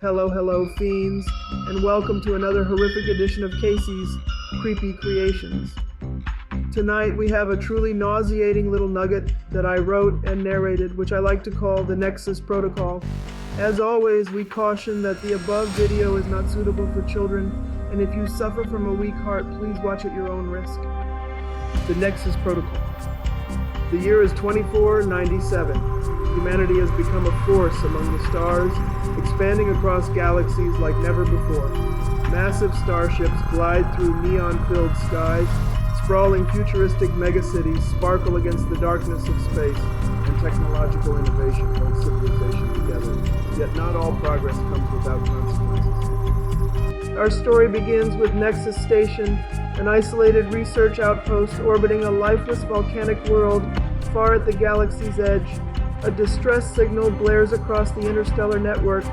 Hello, hello, fiends, and welcome to another horrific edition of Casey's Creepy Creations. Tonight we have a truly nauseating little nugget that I wrote and narrated, which I like to call the Nexus Protocol. As always, we caution that the above video is not suitable for children, and if you suffer from a weak heart, please watch at your own risk. The Nexus Protocol. The year is 2497. Humanity has become a force among the stars, expanding across galaxies like never before. Massive starships glide through neon-filled skies, sprawling futuristic megacities sparkle against the darkness of space, and technological innovation holds civilization together. Yet not all progress comes without consequences. Our story begins with Nexus Station, an isolated research outpost orbiting a lifeless volcanic world far at the galaxy's edge. A distress signal blares across the interstellar network.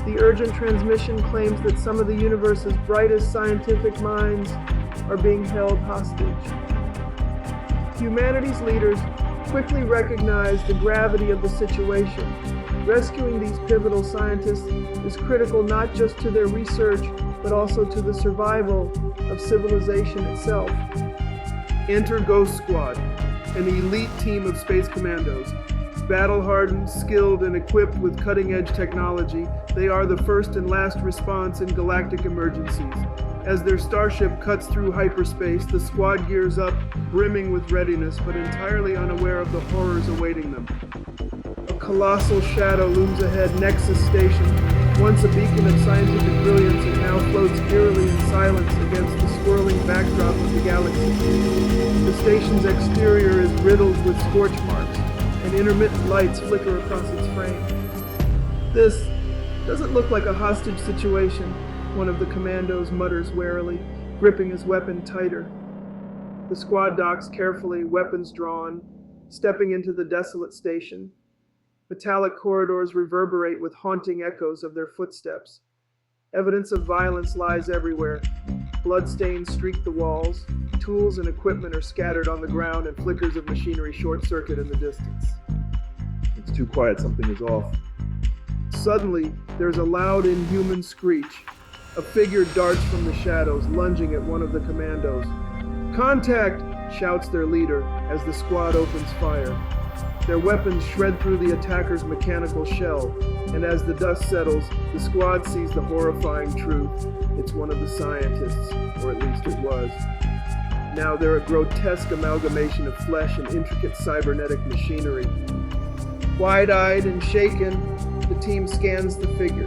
The urgent transmission claims that some of the universe's brightest scientific minds are being held hostage. Humanity's leaders quickly recognize the gravity of the situation. Rescuing these pivotal scientists is critical not just to their research, but also to the survival of civilization itself. Enter Ghost Squad, an elite team of space commandos. Battle-hardened, skilled, and equipped with cutting-edge technology, they are the first and last response in galactic emergencies. As their starship cuts through hyperspace, the squad gears up, brimming with readiness, but entirely unaware of the horrors awaiting them. A colossal shadow looms ahead, Nexus Station. Once a beacon of scientific brilliance, it now floats eerily in silence against the swirling backdrop of the galaxy. The station's exterior is riddled with scorch marks, and intermittent lights flicker across its frame. This doesn't look like a hostage situation, one of the commandos mutters warily, gripping his weapon tighter. The squad docks carefully, weapons drawn, stepping into the desolate station. Metallic corridors reverberate with haunting echoes of their footsteps. Evidence of violence lies everywhere. Bloodstains streak the walls. Tools and equipment are scattered on the ground, and flickers of machinery short-circuit in the distance. It's too quiet, something is off. Suddenly, there's a loud, inhuman screech. A figure darts from the shadows, lunging at one of the commandos. "Contact!" shouts their leader as the squad opens fire. Their weapons shred through the attacker's mechanical shell, and as the dust settles, the squad sees the horrifying truth. It's one of the scientists, or at least it was. Now they're a grotesque amalgamation of flesh and intricate cybernetic machinery. Wide-eyed and shaken, the team scans the figure.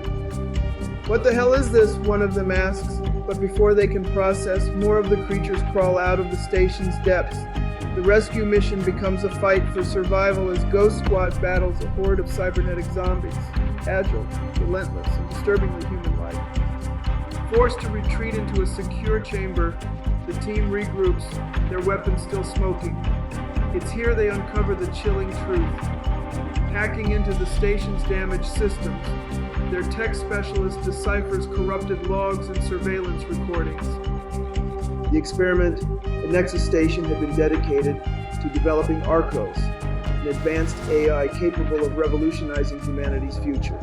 "What the hell is this?" one of them asks, but before they can process, more of the creatures crawl out of the station's depths. The rescue mission becomes a fight for survival as Ghost Squad battles a horde of cybernetic zombies, agile, relentless, and disturbingly human-like. Forced to retreat into a secure chamber, the team regroups, their weapons still smoking. It's here they uncover the chilling truth. Hacking into the station's damaged systems, their tech specialist deciphers corrupted logs and surveillance recordings. The experiment at Nexus Station had been dedicated to developing Arcos, an advanced AI capable of revolutionizing humanity's future.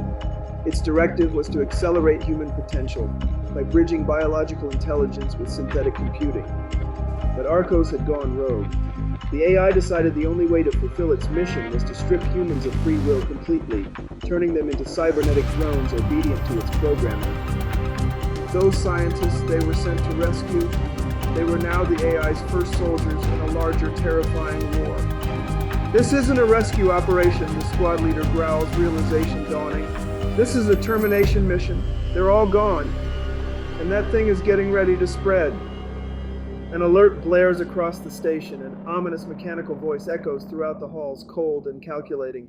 Its directive was to accelerate human potential by bridging biological intelligence with synthetic computing. But Arcos had gone rogue. The AI decided the only way to fulfill its mission was to strip humans of free will completely, turning them into cybernetic drones obedient to its programming. Those scientists they were sent to rescue, they were now the AI's first soldiers in a larger, terrifying war. "This isn't a rescue operation," the squad leader growls, realization dawning. "This is a termination mission. They're all gone. And that thing is getting ready to spread." An alert blares across the station. An ominous mechanical voice echoes throughout the halls, cold and calculating.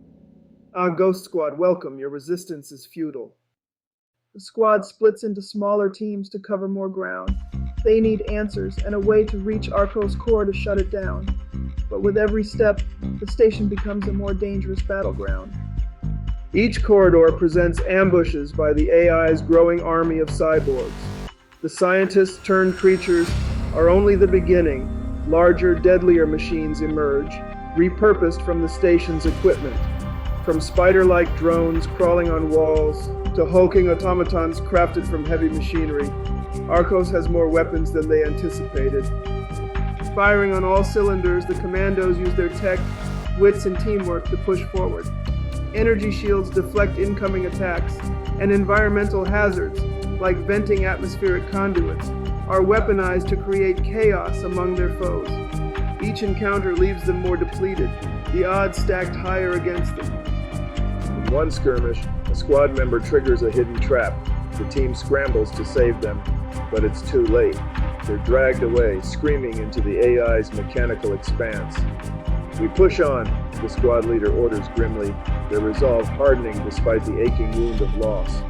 Ghost Squad, welcome. Your resistance is futile." The squad splits into smaller teams to cover more ground. They need answers and a way to reach Arcos' core to shut it down. But with every step, the station becomes a more dangerous battleground. Each corridor presents ambushes by the AI's growing army of cyborgs. The scientists-turned-creatures are only the beginning. Larger, deadlier machines emerge, repurposed from the station's equipment. From spider-like drones crawling on walls to hulking automatons crafted from heavy machinery, Arcos has more weapons than they anticipated. Firing on all cylinders, the commandos use their tech, wits, and teamwork to push forward. Energy shields deflect incoming attacks, and environmental hazards, like venting atmospheric conduits, are weaponized to create chaos among their foes. Each encounter leaves them more depleted, the odds stacked higher against them. In one skirmish, a squad member triggers a hidden trap. The team scrambles to save them, but it's too late. They're dragged away, screaming into the AI's mechanical expanse. We push on, the squad leader orders grimly, their resolve hardening despite the aching wound of loss.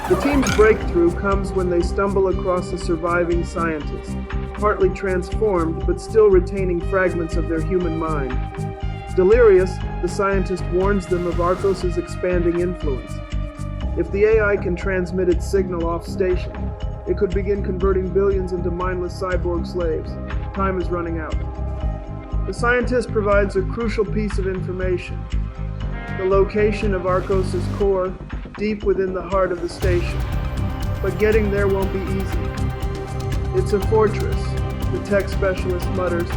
The team's breakthrough comes when they stumble across a surviving scientist, partly transformed but still retaining fragments of their human mind. Delirious, the scientist warns them of Arcos' expanding influence. If the AI can transmit its signal off-station, it could begin converting billions into mindless cyborg slaves. Time is running out. The scientist provides a crucial piece of information: the location of Arcos' core, deep within the heart of the station. But getting there won't be easy. It's a fortress, the tech specialist mutters,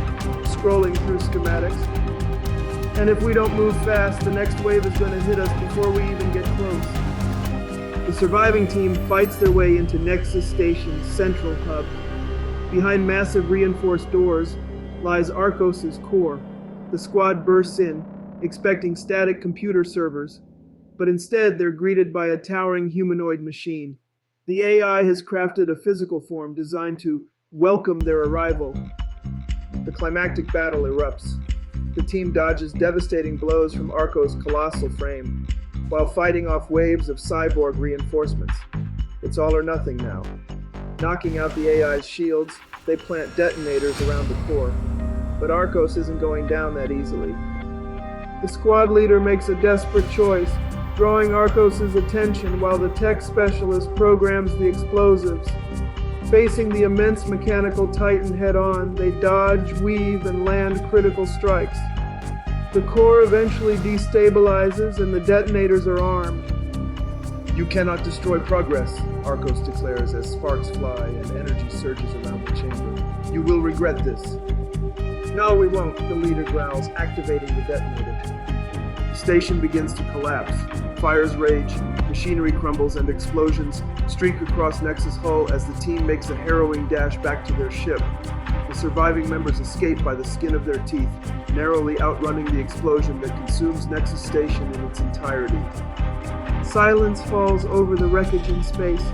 scrolling through schematics. And if we don't move fast, the next wave is going to hit us before we even get close. The surviving team fights their way into Nexus Station's central hub. Behind massive reinforced doors lies Arcos' core. The squad bursts in, expecting static computer servers, but instead they're greeted by a towering humanoid machine. The AI has crafted a physical form designed to welcome their arrival. The climactic battle erupts. The team dodges devastating blows from Arcos' colossal frame, while fighting off waves of cyborg reinforcements. It's all or nothing now. Knocking out the AI's shields, they plant detonators around the core. But Arcos isn't going down that easily. The squad leader makes a desperate choice, drawing Arcos' attention while the tech specialist programs the explosives. Facing the immense mechanical titan head-on, they dodge, weave, and land critical strikes. The core eventually destabilizes and the detonators are armed. "You cannot destroy progress," Arcos declares as sparks fly and energy surges around the chamber. "You will regret this." "No, we won't," the leader growls, activating the detonator. The station begins to collapse. Fires rage, machinery crumbles, and explosions streak across Nexus' hull as the team makes a harrowing dash back to their ship. The surviving members escape by the skin of their teeth, narrowly outrunning the explosion that consumes Nexus Station in its entirety. Silence falls over the wreckage in space.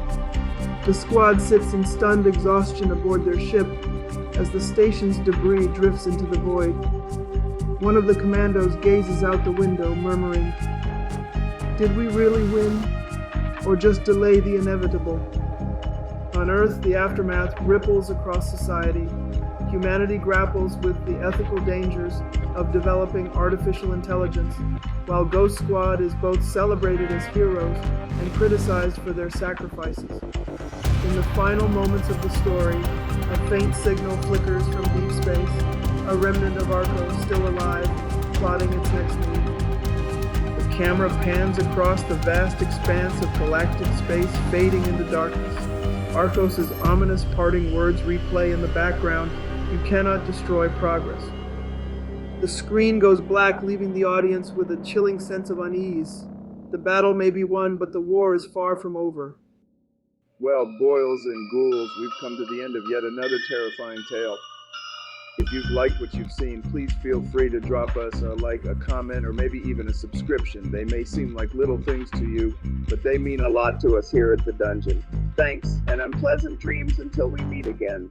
The squad sits in stunned exhaustion aboard their ship as the station's debris drifts into the void. One of the commandos gazes out the window, murmuring, "Did we really win? Or just delay the inevitable?" On Earth, the aftermath ripples across society. Humanity grapples with the ethical dangers of developing artificial intelligence, while Ghost Squad is both celebrated as heroes and criticized for their sacrifices. In the final moments of the story, a faint signal flickers from deep space, a remnant of Arcos still alive, plotting its next move. The camera pans across the vast expanse of galactic space, fading into darkness. Arcos' ominous parting words replay in the background, "You cannot destroy progress." The screen goes black, leaving the audience with a chilling sense of unease. The battle may be won, but the war is far from over. Well, boils and ghouls, we've come to the end of yet another terrifying tale. If you've liked what you've seen, please feel free to drop us a like, a comment, or maybe even a subscription. They may seem like little things to you, but they mean a lot to us here at the Dungeon. Thanks, and unpleasant dreams until we meet again.